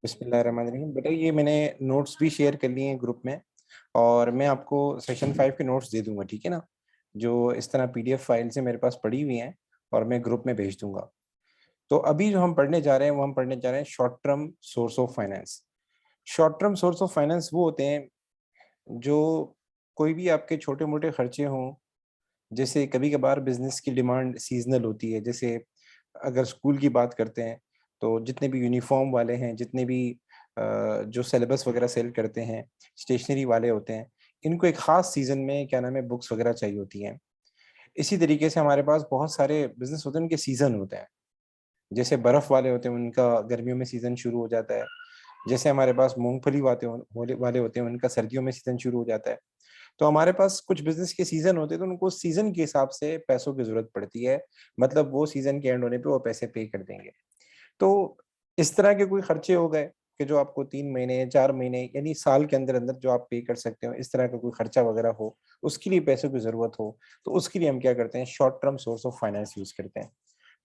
बिस्मिल्लाहिर्रहमानिर्रहीम। बेटा ये मैंने नोट्स भी शेयर कर लिए हैं ग्रुप में, और मैं आपको सेशन 5 के नोट्स दे दूंगा, ठीक है ना। जो इस तरह पीडीएफ फाइल से मेरे पास पड़ी हुई हैं, और मैं ग्रुप में भेज दूंगा। तो अभी जो हम पढ़ने जा रहे हैं वो हम पढ़ने जा रहे हैं short term source of finance. Short term source of finance वो होते हैं जो कोई भी आपके छोटे मोटे खर्चे हों। जैसे कभी कभार बिजनेस की डिमांड सीजनल होती है। जैसे अगर स्कूल की बात करते हैं तो जितने भी यूनिफॉर्म वाले हैं, जितने भी जो सिलेबस वगैरह सेल करते हैं, स्टेशनरी वाले होते हैं, इनको एक ख़ास सीज़न में क्या नाम है बुक्स वगैरह चाहिए होती हैं। इसी तरीके से हमारे पास बहुत सारे बिजनेस होते हैं, उनके सीज़न होते हैं। जैसे बर्फ़ वाले होते हैं, उनका गर्मियों में सीज़न शुरू हो जाता है। जैसे हमारे पास मूंगफली वाले होते हैं, उनका सर्दियों में सीज़न शुरू हो जाता है। तो हमारे पास कुछ बिज़नेस के सीज़न होते हैं, तो उनको सीज़न के हिसाब से पैसों की ज़रूरत पड़ती है। मतलब वो सीज़न के एंड होने पे वो पैसे पे कर देंगे। तो इस तरह के कोई खर्चे हो गए कि जो आपको 3 महीने, 4 महीने यानी साल के अंदर-अंदर जो आप पे कर सकते हो, इस तरह का कोई खर्चा वगैरह हो, उसके लिए पैसों की ज़रूरत हो, तो उसके लिए हम क्या करते हैं, short term source of finance use करते हैं।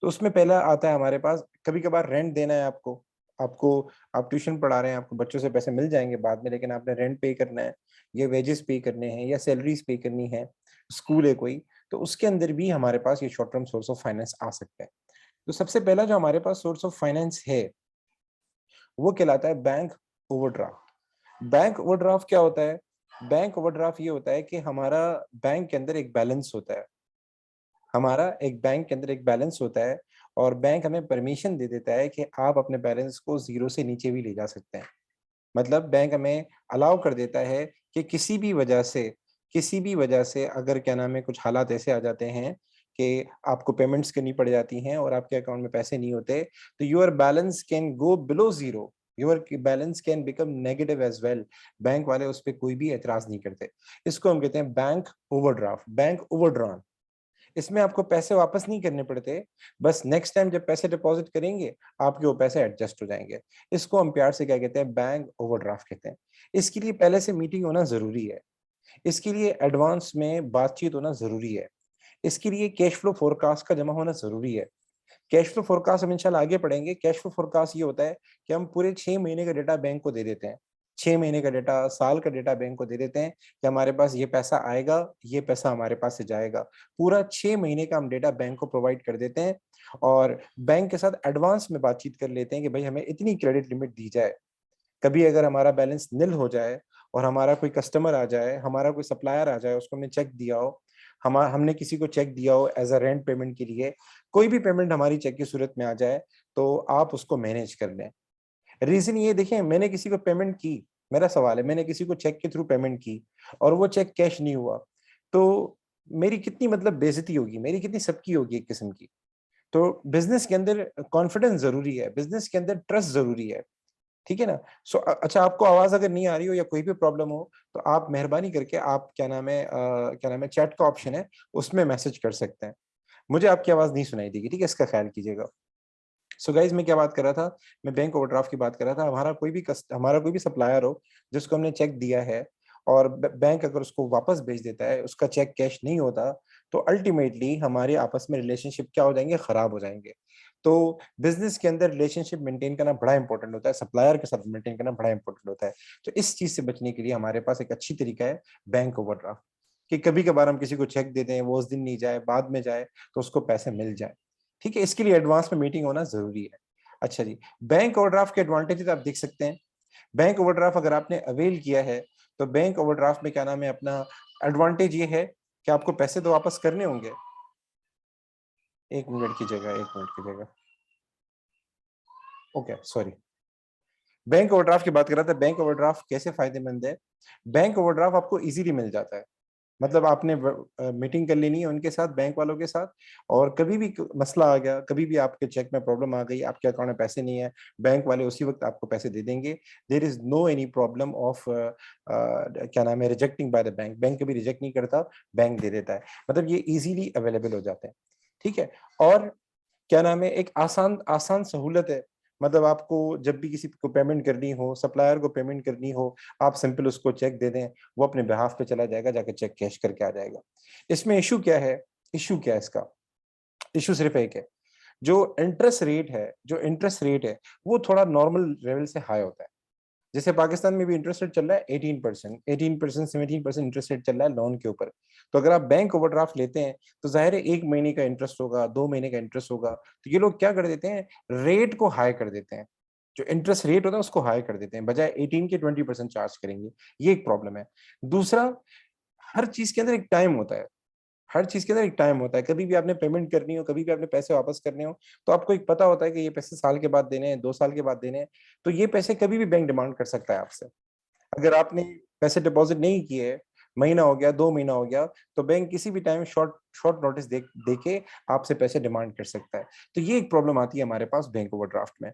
तो उसमें पहला आता है हमारे पास, कभी-कभार रेंट देना है आपको। आपको आप ट्यूशन पढ़ा रहे हैं, आपको बच्चों से पैसे मिल जाएँगे बाद में, लेकिन आपने रेंट पे करना है, या वेजेस पे करने हैं, या सैलरीज़ पे करनी है, स्कूल है कोई, तो उसके अंदर भी हमारे पास ये short term source of finance आ सकता है। तो सबसे पहला जो हमारे पास सोर्स ऑफ फाइनेंस है, वो कहलाता है बैंक ओवरड्राफ्ट। बैंक ओवरड्राफ्ट क्या होता है? बैंक ओवरड्राफ्ट ये होता है कि हमारा बैंक के अंदर एक बैलेंस होता है। हमारा एक बैंक के अंदर एक बैलेंस होता है, और बैंक हमें परमिशन दे देता है कि आप अपने बैलेंस को ज़ीरो से नीचे भी ले जा सकते हैं। मतलब बैंक हमें अलाउ कर देता है कि किसी भी वजह से अगर क्या नाम है कुछ हालात ऐसे आ जाते हैं कि आपको पेमेंट्स करनी पड़ जाती हैं और आपके अकाउंट में पैसे नहीं होते, तो your balance can go below zero, your balance can become negative as well. Bank वाले उस पे कोई भी एतराज़ नहीं करते। इसको हम कहते हैं बैंक ओवरड्राफ्ट, बैंक ओवरड्रॉन। इसमें आपको पैसे वापस नहीं करने पड़ते, बस नेक्स्ट टाइम जब पैसे डिपॉज़िट करेंगे, आपके वो पैसे एडजस्ट हो जाएँगे। इसको हम प्यार से क्या कहते हैं, बैंक ओवरड्राफ्ट कहते हैं। इसके लिए पहले से मीटिंग होना ज़रूरी है। इसके लिए एडवांस में बातचीत होना ज़रूरी है। इसके लिए कैश फ्लो फोरकास्ट का जमा होना ज़रूरी है। कैश फ्लो फोरकास्ट हम इंशाल्लाह आगे पढ़ेंगे। कैश फ्लो फोरकास्ट ये होता है कि हम पूरे 6 महीने का डेटा बैंक को दे देते हैं। 6 महीने का डेटा, साल का डेटा बैंक को दे देते हैं कि हमारे पास ये पैसा आएगा, ये पैसा हमारे पास से जाएगा। पूरा 6 महीने का हम डेटा बैंक को प्रोवाइड कर देते हैं, और बैंक के साथ एडवांस में बातचीत कर लेते हैं कि भाई हमें इतनी क्रेडिट लिमिट दी जाए। कभी अगर हमारा बैलेंस निल हो जाए और हमारा कोई कस्टमर आ जाए, हमारा कोई सप्लायर आ जाए, उसको हमने चेक दिया हो, हमने किसी को चेक दिया हो एज़ अ रेंट पेमेंट के लिए, कोई भी पेमेंट हमारी चेक की सूरत में आ जाए, तो आप उसको मैनेज कर लें। रीज़न ये देखिए, मैंने किसी को पेमेंट की, मेरा सवाल है, मैंने किसी को चेक के थ्रू पेमेंट की और वो चेक कैश नहीं हुआ, तो मेरी कितनी मतलब बेइज़्ज़ती होगी, मेरी कितनी सबकी होगी एक किस्म की। तो बिज़नेस के अंदर कॉन्फिडेंस ज़रूरी है, बिज़नेस के अंदर ट्रस्ट ज़रूरी है। ठीक है ना? अच्छा, आपको आवाज़ अगर नहीं आ रही हो या कोई भी प्रॉब्लम हो, तो आप मेहरबानी करके आप क्या नाम है चैट का ऑप्शन है, उसमें मैसेज कर सकते हैं। मुझे आपकी आवाज़ नहीं सुनाई देगी, ठीक है? इसका ख़्याल कीजिएगा। सो गाइज़, मैं क्या बात कर रहा था? मैं बैंक ओवरड्राफ्ट की बात कर रहा था। हमारा कोई भी सप्लायर हो, जिसको हमने चेक दिया है, और बैंक अगर उसको वापस भेज देता है, उसका चेक कैश नहीं होता, तो अल्टीमेटली हमारे आपस में रिलेशनशिप क्या हो जाएँगे? खराब हो जाएँगे। तो बिज़नेस के अंदर रिलेशनशिप मेंटेन करना बड़ा इंपॉर्टेंट होता है, सप्लायर के साथ मेंटेन करना बड़ा इंपॉर्टेंट होता है। तो इस चीज़ से बचने के लिए हमारे पास एक अच्छी तरीका है बैंक ओवरड्राफ्ट, कि कभी-कभार हम किसी को चेक दे दें, वो उस दिन नहीं जाए, बाद में जाए, तो उसको पैसे मिल जाएँ। ठीक है? इसके लिए एडवांस में मीटिंग होना ज़रूरी है। अच्छा जी, बैंक ओवरड्राफ्ट के एडवांटेजेज़ आप देख सकते हैं। बैंक ओवरड्राफ्ट अगर आपने अवेल किया है, तो बैंक ओवरड्राफ्ट में क्या नाम है अपना एडवांटेज ये है कि आपको पैसे तो वापस करने होंगे। 1 मिनट की जगह 1 मिनट की जगह। Okay, sorry. बैंक ओवरड्राफ्ट की बात कर रहा था। बैंक ओवरड्राफ्ट कैसे फ़ायदेमंद है? बैंक ओवरड्राफ्ट आपको ईज़िली मिल जाता है। मतलब आपने मीटिंग कर लेनी है उनके साथ, बैंक वालों के साथ, और कभी भी क मसला आ गया, कभी भी आपके चेक में प्रॉब्लम आ गई, आपके अकाउंट में पैसे नहीं है, बैंक वाले उसी वक़्त आपको पैसे दे देंगे। There is no any problem of क्या नाम है rejecting by the bank. Bank कभी रिजेक्ट नहीं करता, बैंक दे देता है। मतलब ये ईज़िली अवेलेबल हो जाते हैं। ठीक है? और क्या नाम है, एक आसान आसान सहूलत है। मतलब आपको जब भी किसी को पेमेंट करनी हो, सप्लायर को पेमेंट करनी हो, आप सिंपल उसको चेक दे दें, वो अपने बिहाफ़ पे चला जाएगा, जाके चेक कैश करके आ जाएगा। इसमें इश्यू क्या है? इश्यू क्या है इसका? इश्यू सिर्फ़ एक है। जो इंटरेस्ट रेट है वो थोड़ा नॉर्मल लेवल से हाई होता है। जैसे पाकिस्तान में भी इंटरेस्ट रेट चल रहा है 18%, 17% इंटरेस्ट रेट चल रहा है लोन के ऊपर। तो अगर आप बैंक ओवरड्राफ्ट लेते हैं तो जाहिर है 1 महीने का इंटरेस्ट होगा, 2 महीने का इंटरेस्ट होगा। तो ये लोग क्या कर देते हैं, रेट को हाई कर देते हैं, जो इंटरेस्ट रेट होता है उसको हाई कर देते हैं, बजाय 18 के 20% चार्ज करेंगे। ये एक प्रॉब्लम है। दूसरा, हर चीज के अंदर एक टाइम होता है, हर चीज के अंदर एक टाइम होता है। कभी भी आपने पेमेंट करनी हो, कभी भी आपने पैसे वापस करने हो, तो आपको एक पता होता है कि ये पैसे साल के बाद देने हैं, 2 साल के बाद देने हैं। तो ये पैसे कभी भी बैंक डिमांड कर सकता है आपसे। अगर आपने पैसे डिपॉजिट नहीं किए, महीना हो गया, 2 महीना हो गया, तो बैंक किसी भी टाइम शॉर्ट शॉर्ट नोटिस दे के आपसे पैसे डिमांड कर सकता है। तो ये एक प्रॉब्लम आती है हमारे पास बैंक ओवरड्राफ्ट में।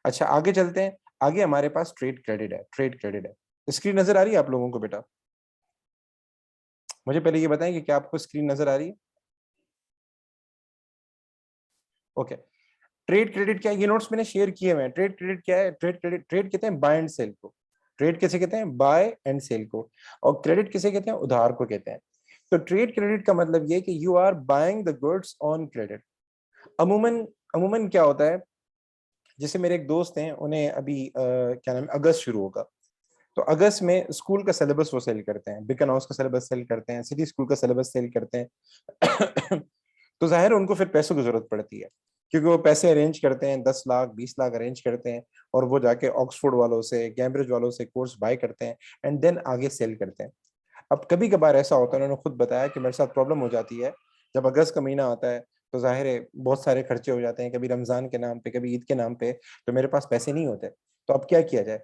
अच्छा, आगे चलते हैं। आगे हमारे पास ट्रेड क्रेडिट है। ट्रेड क्रेडिट है, स्क्रीन नजर आ रही है आप लोगों को बेटा? मुझे पहले ये बताएं कि क्या आपको स्क्रीन नजर आ रही है? ओके। ट्रेड क्रेडिट क्या है? ये नोट्स मैंने शेयर किए हुए हैं। ट्रेड क्रेडिट क्या है? ट्रेड कहते हैं बाय एंड सेल को। ट्रेड किसे कहते हैं? बाय एंड सेल को। और क्रेडिट किसे कहते हैं? उधार को कहते हैं। तो ट्रेड क्रेडिट का मतलब ये है कि you are buying the goods on credit. अमूमन अमूमन क्या होता है, जैसे मेरे एक दोस्त हैं, उन्हें अभी क्या नाम है, अगस्त शुरू होगा। तो अगस्त में स्कूल का सिलेबस वो सेल करते हैं, बिकन हाउस का सिलेबस सेल करते हैं, सिटी स्कूल का सिलेबस सेल करते हैं। तो जाहिर है उनको फिर पैसों की जरूरत पड़ती है, क्योंकि वो पैसे अरेंज करते हैं, 10 लाख 20 लाख अरेंज करते हैं, और वो जाके ऑक्सफोर्ड वालों से, कैम्ब्रिज वालों से कोर्स बाय करते हैं, एंड देन आगे सेल करते हैं। अब कभी कभार ऐसा होता है, उन्होंने खुद बताया कि मेरे साथ प्रॉब्लम हो जाती है, जब अगस्त का महीना आता है तो जाहिर है बहुत सारे खर्चे हो जाते हैं, कभी रमजान के नाम पे, कभी ईद के नाम पे, तो मेरे पास पैसे नहीं होते। तो अब क्या किया जाए?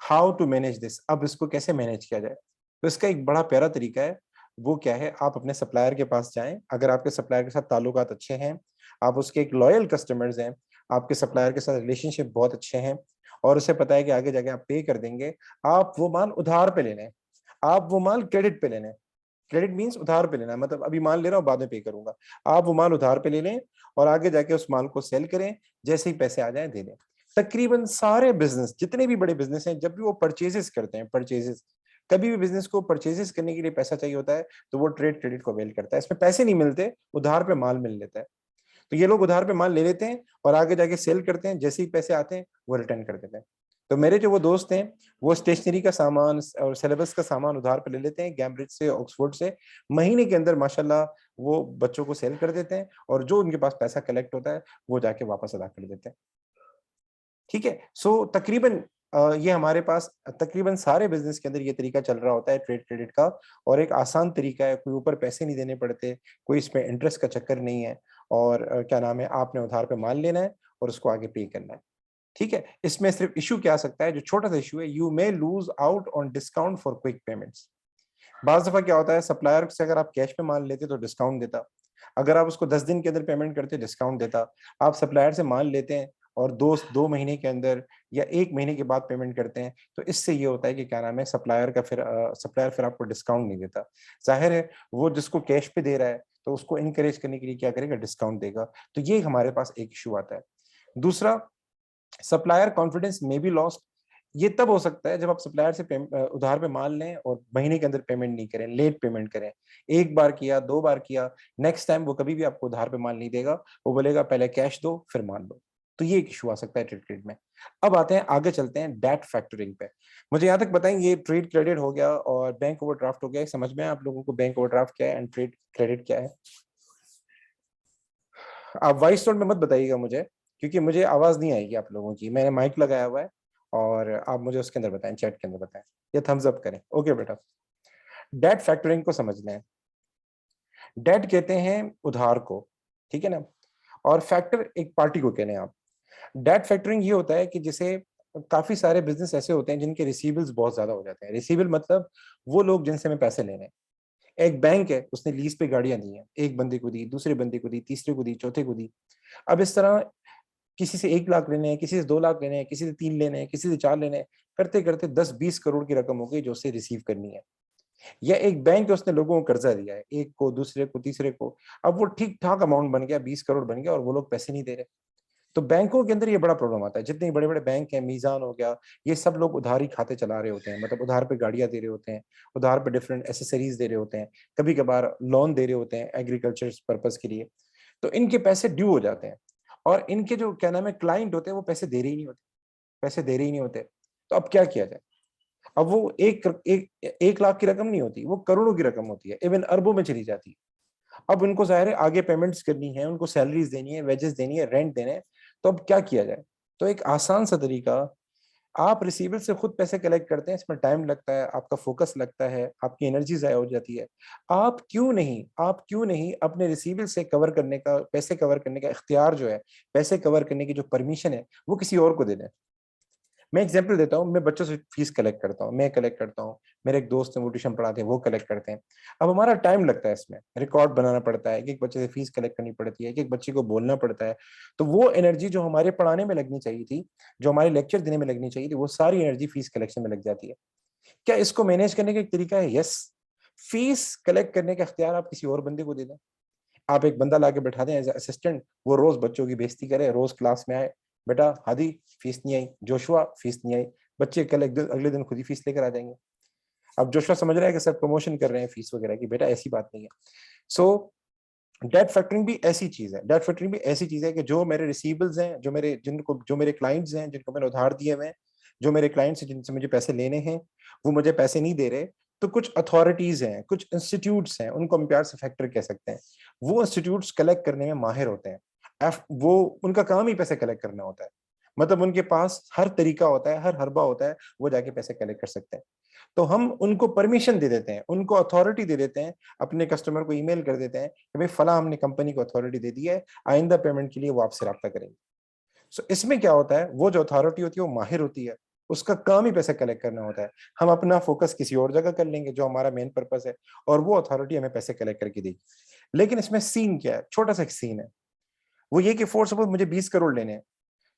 हाउ टू मैनेज दिस, अब इसको कैसे मैनेज किया जाए? तो इसका एक बड़ा प्यारा तरीका है। वो क्या है, आप अपने सप्लायर के पास जाएं, अगर आपके सप्लायर के साथ ताल्लुकात अच्छे हैं, आप उसके एक लॉयल कस्टमर्स हैं, आपके सप्लायर के साथ रिलेशनशिप बहुत अच्छे हैं, और उसे पता है कि आगे जाके आप पे कर देंगे, आप वो माल उधार पे ले लें, आप वो माल क्रेडिट पे ले लें। क्रेडिट मींस उधार पे लेना, मतलब अभी माल ले रहा हूँ, बाद में पे करूंगा। आप वो माल उधार पे ले लें और आगे जाके उस माल को सेल करें, जैसे ही पैसे आ जाएं दे दें। तकरीबन सारे बिजनेस, जितने भी बड़े बिजनेस हैं, जब भी वो परचेजेस करते हैं, परचेजेस, कभी भी बिजनेस को परचेजेस करने के लिए पैसा चाहिए होता है, तो वो ट्रेड क्रेडिट को अवेल करता है। इसमें पैसे नहीं मिलते, उधार पे माल मिल लेता है। तो ये लोग उधार पे माल ले लेते हैं और आगे जाके सेल करते हैं, जैसे ही पैसे आते हैं वो रिटर्न कर देते हैं। तो मेरे जो वो दोस्त हैं, वो स्टेशनरी का सामान और सिलेबस का सामान उधार पे ले लेते हैं, कैम्ब्रिज से, ऑक्सफोर्ड से। महीने के अंदर माशाल्लाह वो बच्चों को सेल कर देते हैं, और जो उनके पास पैसा कलेक्ट होता है वो जाके वापस अदा कर देते हैं। ठीक है। सो तकरीबन ये हमारे पास तकरीबन सारे बिजनेस के अंदर ये तरीका चल रहा होता है ट्रेड क्रेडिट का। और एक आसान तरीका है, कोई ऊपर पैसे नहीं देने पड़ते, कोई इसमें इंटरेस्ट का चक्कर नहीं है, और क्या नाम है, आपने उधार पे माल लेना है और उसको आगे पे करना है। ठीक है। इसमें सिर्फ इशू क्या आ सकता है, जो छोटा सा इशू है, you may lose out on discount for quick payments. बाज दफा क्या होता है, सप्लायर से अगर आप कैश पे माल लेते तो डिस्काउंट देता, अगर आप उसको 10 दिन के अंदर पेमेंट करते डिस्काउंट देता। आप सप्लायर से माल लेते हैं और 2 महीने के अंदर या 1 महीने के बाद पेमेंट करते हैं, तो इससे ये होता है कि क्या नाम है, सप्लायर फिर आपको डिस्काउंट नहीं देता। जाहिर है वो जिसको कैश पे दे रहा है, तो उसको इनकरेज करने के लिए क्या करेगा, डिस्काउंट देगा। तो ये हमारे पास एक इशू आता है। दूसरा, सप्लायर कॉन्फिडेंस में बी लॉस्ट। ये तब हो सकता है जब आप सप्लायर से उधार पे माल लें और महीने के अंदर पेमेंट नहीं करें, लेट पेमेंट करें। एक बार किया, 2 बार किया, नेक्स्ट टाइम वो कभी भी आपको उधार पे माल नहीं देगा, वो बोलेगा पहले कैश दो फिर माल दो। तो ये एक इशू आ सकता है ट्रेड क्रेडिट में। अब आते हैं, आगे चलते हैं डेट फैक्टरिंग पे। मुझे यहाँ तक बताएं, ये ट्रेड क्रेडिट हो गया और बैंक ओवरड्राफ्ट हो गया, समझ में आया आप लोगों को बैंक ओवरड्राफ्ट क्या है एंड ट्रेड क्रेडिट क्या है? आप वॉइस टोन में मत बताइएगा मुझे, क्योंकि मुझे आवाज नहीं आएगी आप लोगों की। मैंने माइक लगाया हुआ है, और आप मुझे उसके अंदर बताएं, चैट के अंदर बताएं, या थम्स अप करें। ओके बेटा। डेट फैक्टरिंग को समझ लें। डेट कहते हैं उधार को, ठीक है ना, और फैक्टर एक पार्टी को कहने हैं आप। डेट फैक्टरिंग ये होता है कि जैसे काफी सारे बिजनेस ऐसे होते हैं जिनके रिसीवेबल्स बहुत ज्यादा हो जाते हैं। रिसीवेबल मतलब वो लोग जिनसे हमें पैसे लेने हैं। एक बैंक है, उसने लीज पे गाड़ियां दी हैं, एक बंदे को दी, दूसरे बंदे को दी, तीसरे को दी, चौथे को दी। अब इस तरह किसी से 1 लाख लेने हैं, किसी से 2 लाख लेने हैं, किसी से 3 लेने हैं, किसी से 4 लेने हैं, करते करते 10-20 करोड़ की रकम हो गई जो उसे रिसीव करनी है। या एक बैंक है, उसने लोगों को कर्जा दिया है, एक को, दूसरे को, तीसरे को। अब वो ठीक ठाक अमाउंट बन गया, 20 करोड़ बन गया, और वो लोग पैसे नहीं दे रहे। तो बैंकों के अंदर ये बड़ा प्रॉब्लम आता है। जितने बड़े बड़े बैंक हैं, मीजान हो गया, ये सब लोग उधारी खाते चला रहे होते हैं, मतलब उधार पे गाड़ियां दे रहे होते हैं, उधार पे डिफरेंट एसेसरीज दे रहे होते हैं, कभी कभार लोन दे रहे होते हैं एग्रीकल्चर पर्पज के लिए। तो इनके पैसे ड्यू हो जाते हैं, और इनके जो क्या नाम है क्लाइंट होते हैं वो पैसे दे रहे ही नहीं होते, पैसे दे रहे ही नहीं होते। तो अब क्या किया जाए? अब वो एक लाख की रकम नहीं होती, वो करोड़ों की रकम होती है, इवन अरबों में चली जाती है। अब उनको ज़ाहिर है आगे पेमेंट्स करनी है, उनको सैलरीज देनी है, वेजेस देनी है, रेंट देने हैं। तो अब क्या किया जाए? तो एक आसान सा तरीका, आप रिसीवर से खुद पैसे कलेक्ट करते हैं, इसमें टाइम लगता है, आपका फोकस लगता है, आपकी एनर्जी ज़ाया हो जाती है। आप क्यों नहीं अपने रिसीवर से कवर करने का, पैसे कवर करने का इख्तियार जो है, पैसे कवर करने की जो परमिशन है, वो किसी और को दे दें। मैं एग्जांपल देता हूँ, मैं बच्चों से फीस कलेक्ट करता हूँ, मैं कलेक्ट करता हूँ, मेरे एक दोस्त हैं वो ट्यूशन पढ़ाते हैं, वो कलेक्ट करते हैं। अब हमारा टाइम लगता है, इसमें रिकॉर्ड बनाना पड़ता है, एक एक बच्चे से फीस कलेक्ट करनी पड़ती है, एक एक बच्चे को बोलना पड़ता है। तो वो एनर्जी जो हमारे पढ़ाने में लगनी चाहिए थी, जो हमारे लेक्चर देने में लगनी चाहिए थी, वो सारी एनर्जी फीस कलेक्शन में लग जाती है। क्या इसको मैनेज करने का एक तरीका है? यस। फीस कलेक्ट करने का इख्तियार आप किसी और बंदे को दे दें। आप एक बंदा लाके बैठा दें एज असिस्टेंट, वो रोज बच्चों की बेइज्जती करे, रोज क्लास में आए, बेटा हादी फीस नहीं आई, जोशुआ फीस नहीं आई, बच्चे कल अगले दिन खुद ही फीस लेकर आ जाएंगे। अब जोशुआ समझ रहा है कि सर प्रमोशन कर रहे हैं फीस वगैरह की, बेटा ऐसी बात नहीं है। सो डेट फैक्टरिंग भी ऐसी चीज है, डेट फैक्टरिंग भी ऐसी चीज है कि जो मेरे रिसीवेबल्स हैं, जो मेरे क्लाइंट्स हैं, जिनको मैंने उधार दिए हुए हैं, जो मेरे क्लाइंट्स हैं जिनसे मुझे पैसे लेने हैं, वो मुझे पैसे नहीं दे रहे। तो कुछ अथॉरिटीज हैं, कुछ इंस्टीट्यूट्स हैं, उनको हम प्यार से फैक्टर कह सकते हैं। वो इंस्टीट्यूट्स कलेक्ट करने में माहिर होते हैं। वो उनका काम ही पैसे कलेक्ट करना होता है। मतलब उनके पास हर तरीका होता है, हर हरबा होता है, वो जाके पैसे कलेक्ट कर सकते हैं। तो हम उनको परमिशन दे देते हैं, उनको अथॉरिटी दे देते हैं, अपने कस्टमर को ईमेल कर देते हैं कि भाई फला हमने कंपनी को अथॉरिटी दे दी है, आइंदा पेमेंट के लिए वो आपसे राब्ता करेंगे। सो इसमें क्या होता है, वो जो अथॉरिटी होती है वो माहिर होती है, उसका काम ही पैसे कलेक्ट करना होता है। हम अपना फोकस किसी और जगह कर लेंगे जो हमारा मेन पर्पस है, और वो अथॉरिटी हमें पैसे कलेक्ट करके देगी। लेकिन इसमें सीन क्या है, छोटा सा एक सीन है, वो ये कि फॉर सपोज मुझे 20 करोड़ लेने हैं।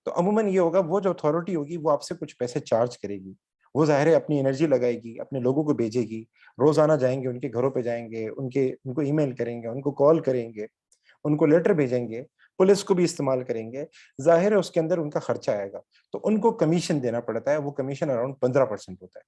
तो अमूमन ये होगा, वो जो अथॉरिटी होगी वो आपसे कुछ पैसे चार्ज करेगी। वो ज़ाहिर है अपनी एनर्जी लगाएगी, अपने लोगों को भेजेगी, रोजाना जाएंगे, उनके घरों पे जाएंगे, उनको ईमेल करेंगे, उनको कॉल करेंगे, उनको लेटर भेजेंगे, पुलिस को भी इस्तेमाल करेंगे। जाहिर है उसके अंदर उनका खर्चा आएगा। तो उनको कमीशन देना पड़ता है, वो कमीशन अराउंड 15% होता है।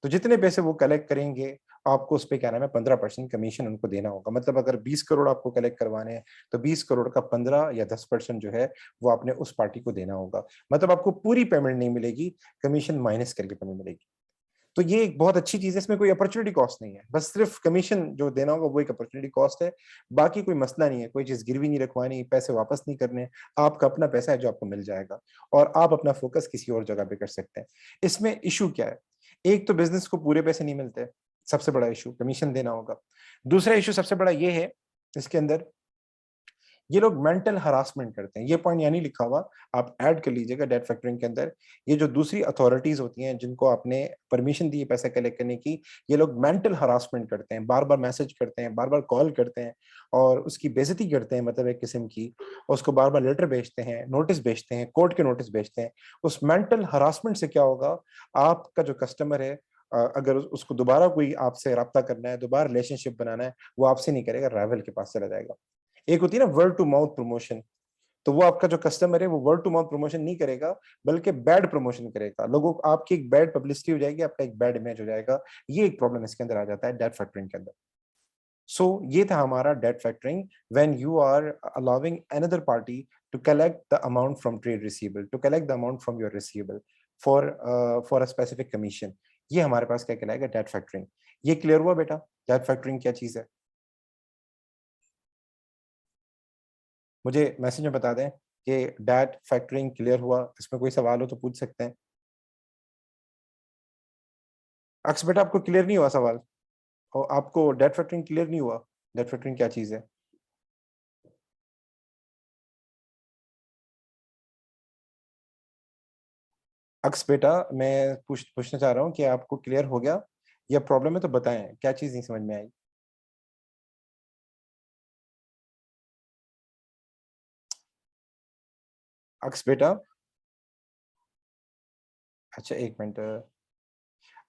तो जितने पैसे वो कलेक्ट करेंगे, आपको उस पे क्या नाम है 15% कमीशन उनको देना होगा। मतलब अगर 20 करोड़ आपको कलेक्ट करवाने हैं, तो 20 करोड़ का 15 या 10% जो है वो आपने उस पार्टी को देना होगा। मतलब आपको पूरी पेमेंट नहीं मिलेगी, कमीशन माइनस करके पेमेंट मिलेगी। तो ये एक बहुत अच्छी चीज है, इसमें कोई अपॉर्चुनिटी कॉस्ट नहीं है, बस सिर्फ कमीशन जो देना होगा वो एक अपॉर्चुनिटी कॉस्ट है। बाकी कोई मसला नहीं है, कोई चीज गिरवी नहीं रखवानी, पैसे वापस नहीं करने। आपका अपना पैसा है जो आपको मिल जाएगा, और आप अपना फोकस किसी और जगह पे कर सकते हैं। इसमें इशू क्या है? एक तो बिजनेस को पूरे पैसे नहीं मिलते, सबसे बड़ा इशू कमीशन देना होगा। दूसरा इशू सबसे बड़ा ये है, इसके अंदर ये लोग मेंटल हरासमेंट करते हैं। ये पॉइंट यानी लिखा हुआ, आप ऐड कर लीजिएगा डेट फैक्टरिंग के अंदर। ये जो दूसरी अथॉरिटीज होती हैं जिनको आपने परमिशन दी है पैसा कलेक्ट करने की, ये लोग मेंटल हरासमेंट करते हैं, बार बार मैसेज करते हैं, बार बार कॉल करते हैं, और उसकी बेइज्जती करते हैं, मतलब एक किस्म की। उसको बार बार लेटर भेजते हैं, नोटिस भेजते हैं, कोर्ट के नोटिस भेजते हैं। उस मेंटल हरासमेंट से क्या होगा, आपका जो कस्टमर है, अगर उसको दोबारा कोई आपसे रब्ता करना है, दोबारा रिलेशनशिप बनाना है, वो आपसे नहीं करेगा, राइवल के पास चला जाएगा। एक होती है ना वर्ड टू माउथ प्रमोशन, तो वो आपका जो कस्टमर है वो वर्ड टू माउथ प्रमोशन नहीं करेगा, बल्कि बैड प्रमोशन करेगा। लोगों को आपकी एक बैड पब्लिसिटी हो जाएगी, आपका एक बैड इमेज हो जाएगा। ये एक प्रॉब्लम इसके अंदर आ जाता है डेट फैक्टरिंग के अंदर। सो ये था हमारा debt factoring, when you are allowing another party to collect the amount from trade receivable, to collect the amount from your receivable for for a specific commission. ये हमारे पास क्या कहलाएगा, डेट फैक्टरिंग। ये क्लियर हुआ बेटा, डेट फैक्टरिंग क्या चीज है? मुझे मैसेज में बता दें कि डेट फैक्टरिंग क्लियर हुआ। इसमें कोई सवाल हो तो पूछ सकते हैं। अक्स बेटा आपको क्लियर नहीं हुआ सवाल? और आपको डेट फैक्टरिंग क्लियर नहीं हुआ, डेट फैक्टरिंग क्या चीज है? अक्स बेटा मैं पूछना चाह रहा हूँ कि आपको क्लियर हो गया या प्रॉब्लम है, तो बताएं क्या चीज नहीं समझ में आई। अक्स बेटा, अच्छा एक मिनट।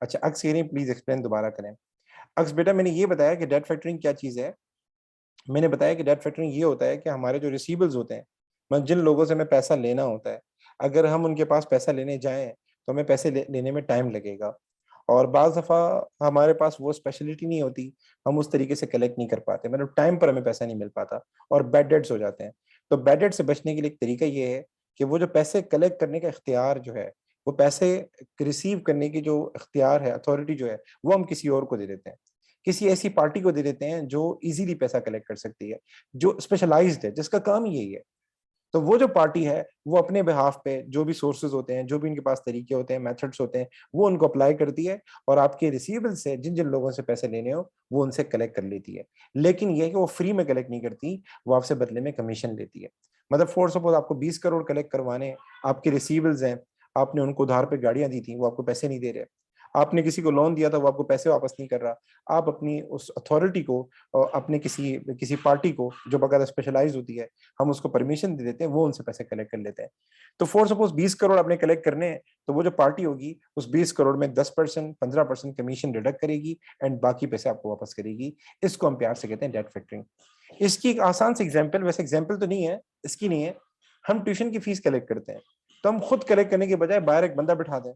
अच्छा अक्स कह रही हैं प्लीज एक्सप्लेन दोबारा करें। अक्स बेटा मैंने ये बताया कि डेट फैक्टरिंग क्या चीज है। मैंने बताया कि डेट फैक्टरिंग ये होता है कि हमारे जो रिसीवेबल्स होते हैं, मतलब जिन लोगों से हमें पैसा लेना होता है, अगर हम उनके पास पैसा लेने जाएं तो हमें पैसे लेने में टाइम लगेगा। और बाज़ दफ़ा हमारे पास वो स्पेशलिटी नहीं होती, हम उस तरीके से कलेक्ट नहीं कर पाते, मतलब टाइम पर हमें पैसा नहीं मिल पाता, और बैड डेट्स हो जाते हैं। तो बैड डेट से बचने के लिए एक तरीका ये है कि वो जो पैसे कलेक्ट करने का इख्तियार जो है, वो पैसे रिसीव करने की जो इख्तियार है, अथॉरिटी जो है, वो हम किसी और को दे देते हैं, किसी ऐसी पार्टी को दे देते हैं जो इजीली पैसा कलेक्ट कर सकती है, जो स्पेशलाइज्ड है, जिसका काम ही यही है। तो वो जो पार्टी है वो अपने बिहाफ पे जो भी सोर्सेज होते हैं, जो भी उनके पास तरीके होते हैं, मेथड्स होते हैं, वो उनको अप्लाई करती है और आपके रिसीवेबल से जिन जिन लोगों से पैसे लेने हो वो उनसे कलेक्ट कर लेती है। लेकिन ये है कि वो फ्री में कलेक्ट नहीं करती, वो आपसे बदले में कमीशन लेती है। मतलब फॉर सपोज आपको 20 करोड़ कलेक्ट करवाने, आपके रिसीवेबल्स हैं, आपने उनको उधार पे गाड़ियां दी थी, वो आपको पैसे नहीं दे रहे, आपने किसी को लोन दिया था, वो आपको पैसे वापस नहीं कर रहा, आप अपनी उस अथॉरिटी को, अपने किसी किसी पार्टी को जो बकायदा स्पेशलाइज होती है, हम उसको परमिशन दे देते हैं, वो उनसे पैसे कलेक्ट कर लेते हैं। तो फॉर सपोज 20 करोड़ आपने कलेक्ट करने हैं, तो वो जो पार्टी होगी उस 20 करोड़ में 10%, 15% कमीशन डिडक्ट करेगी एंड बाकी पैसे आपको वापस करेगी। इसको हम प्यार से कहते हैं डेट फैक्टरिंग। इसकी एक आसान सी एग्जाम्पल, वैसे एग्जाम्पल तो नहीं है, इसकी नहीं है, हम ट्यूशन की फीस कलेक्ट करते हैं, तो हम खुद कलेक्ट करने के बजाय बाहर एक बंदा बिठा दें,